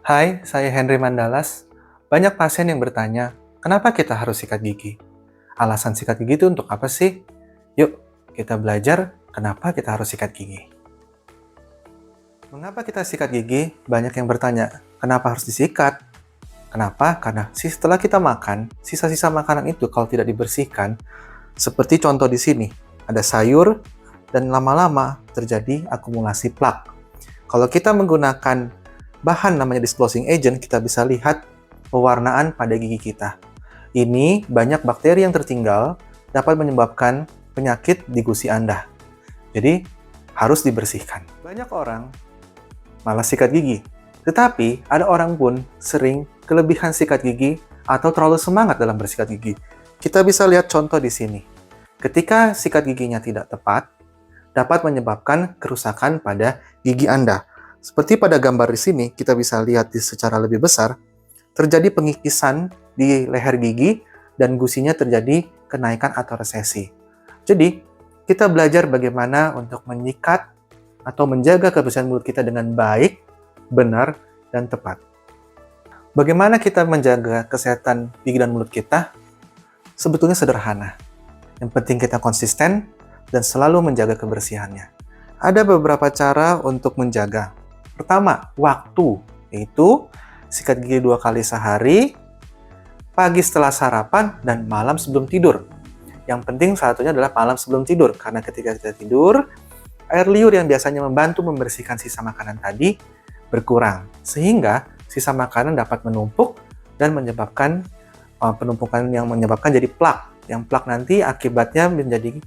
Hai, saya Henry Mandalas. Banyak pasien yang bertanya, kenapa kita harus sikat gigi? Alasan sikat gigi itu untuk apa sih? Yuk, kita belajar kenapa kita harus sikat gigi. Mengapa kita sikat gigi? Banyak yang bertanya, kenapa harus disikat? Kenapa? Karena setelah kita makan, sisa-sisa makanan itu kalau tidak dibersihkan, seperti contoh di sini, ada sayur, dan lama-lama terjadi akumulasi plak. Kalau kita menggunakan bahan namanya disclosing agent, kita bisa lihat pewarnaan pada gigi kita. Ini banyak bakteri yang tertinggal dapat menyebabkan penyakit di gusi Anda. Jadi, harus dibersihkan. Banyak orang malas sikat gigi. Tetapi, ada orang pun sering kelebihan sikat gigi atau terlalu semangat dalam bersikat gigi. Kita bisa lihat contoh di sini. Ketika sikat giginya tidak tepat, dapat menyebabkan kerusakan pada gigi Anda. Seperti pada gambar di sini, kita bisa lihat secara lebih besar, terjadi pengikisan di leher gigi dan gusinya terjadi kenaikan atau resesi. Jadi, kita belajar bagaimana untuk menyikat atau menjaga kebersihan mulut kita dengan baik, benar, dan tepat. Bagaimana kita menjaga kesehatan gigi dan mulut kita? Sebetulnya sederhana. Yang penting kita konsisten dan selalu menjaga kebersihannya. Ada beberapa cara untuk menjaga. Pertama, waktu, yaitu sikat gigi 2 kali sehari, pagi setelah sarapan, dan malam sebelum tidur. Yang penting satunya adalah malam sebelum tidur, karena ketika kita tidur, air liur yang biasanya membantu membersihkan sisa makanan tadi berkurang, sehingga sisa makanan dapat menumpuk dan menyebabkan penumpukan yang menyebabkan jadi plak. Yang plak nanti akibatnya menjadi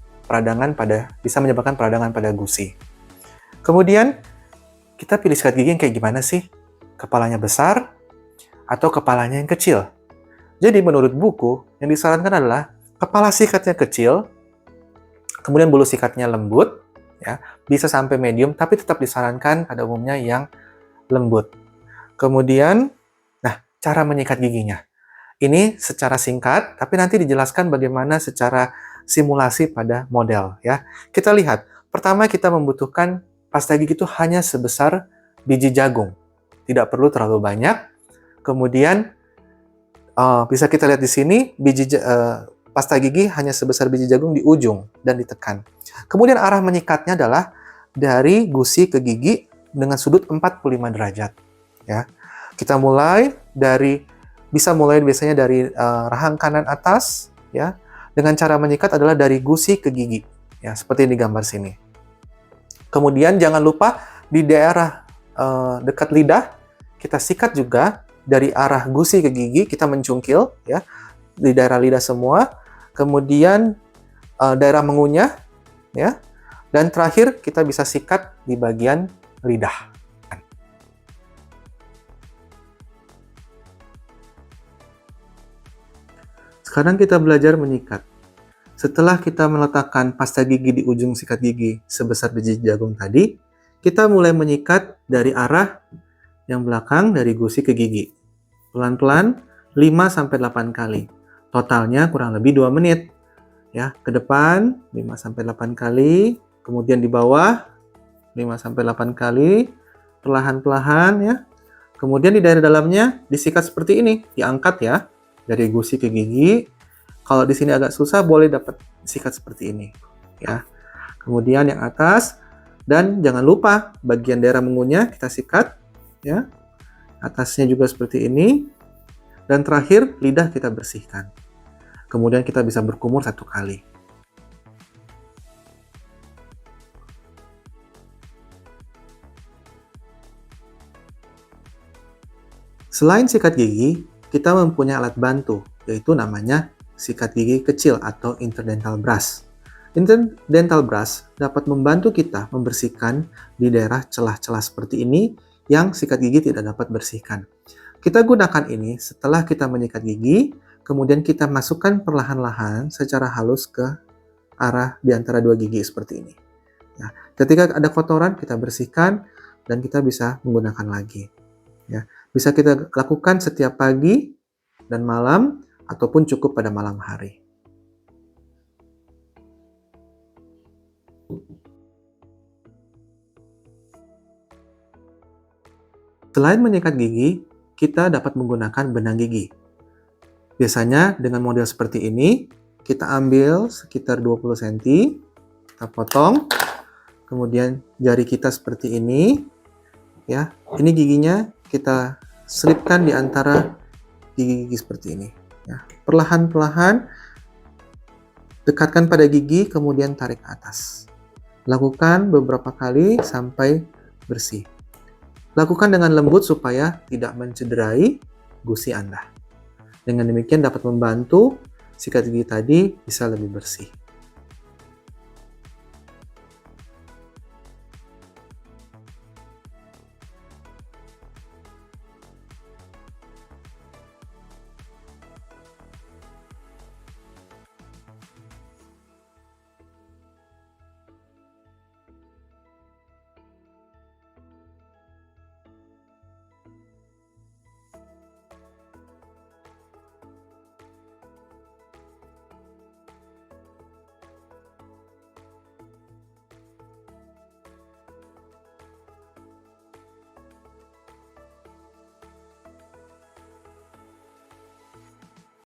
bisa menyebabkan peradangan pada gusi. Kemudian, kita pilih sikat gigi yang kayak gimana sih? Kepalanya besar atau kepalanya yang kecil? Jadi menurut buku, yang disarankan adalah kepala sikatnya kecil, kemudian bulu sikatnya lembut, ya, bisa sampai medium, tapi tetap disarankan pada umumnya yang lembut. Kemudian, cara menyikat giginya. Ini secara singkat, tapi nanti dijelaskan bagaimana secara simulasi pada model, ya. Kita lihat, pertama kita membutuhkan pasta gigi itu hanya sebesar biji jagung. Tidak perlu terlalu banyak. Kemudian, bisa kita lihat di sini, pasta gigi hanya sebesar biji jagung di ujung dan ditekan. Kemudian arah menyikatnya adalah dari gusi ke gigi dengan sudut 45 derajat. Ya. Kita bisa mulai biasanya dari rahang kanan atas, ya. Dengan cara menyikat adalah dari gusi ke gigi, ya, seperti di gambar sini. Kemudian jangan lupa di daerah dekat lidah, kita sikat juga dari arah gusi ke gigi, kita mencungkil, ya, di daerah lidah semua. Kemudian daerah mengunyah, ya, dan terakhir kita bisa sikat di bagian lidah. Sekarang kita belajar menyikat. Setelah kita meletakkan pasta gigi di ujung sikat gigi sebesar biji jagung tadi, kita mulai menyikat dari arah yang belakang dari gusi ke gigi. Pelan-pelan 5-8 kali. Totalnya kurang lebih 2 menit. Ya, ke depan 5-8 kali, kemudian di bawah 5-8 kali, perlahan-lahan, ya. Kemudian di daerah dalamnya disikat seperti ini, diangkat ya dari gusi ke gigi. Kalau di sini agak susah, boleh dapat sikat seperti ini, ya. Kemudian yang atas, dan jangan lupa bagian daerah mengunyah kita sikat, ya. Atasnya juga seperti ini, dan terakhir lidah kita bersihkan. Kemudian kita bisa berkumur 1 kali. Selain sikat gigi, kita mempunyai alat bantu, yaitu namanya sikat gigi kecil atau interdental brush. Interdental brush dapat membantu kita membersihkan di daerah celah-celah seperti ini yang sikat gigi tidak dapat bersihkan. Kita gunakan ini setelah kita menyikat gigi, kemudian kita masukkan perlahan-lahan secara halus ke arah di antara 2 gigi seperti ini. Nah, ketika ada kotoran, kita bersihkan dan kita bisa menggunakan lagi. Ya, bisa kita lakukan setiap pagi dan malam, ataupun cukup pada malam hari. Selain menyikat gigi, kita dapat menggunakan benang gigi. Biasanya dengan model seperti ini, kita ambil sekitar 20 cm, kita potong, kemudian jari kita seperti ini, ya. Ini giginya kita selipkan di antara gigi-gigi seperti ini. Ya. Perlahan-perlahan dekatkan pada gigi, kemudian tarik ke atas. Lakukan beberapa kali sampai bersih. Lakukan dengan lembut supaya tidak mencederai gusi Anda. Dengan demikian dapat membantu sikat gigi tadi bisa lebih bersih.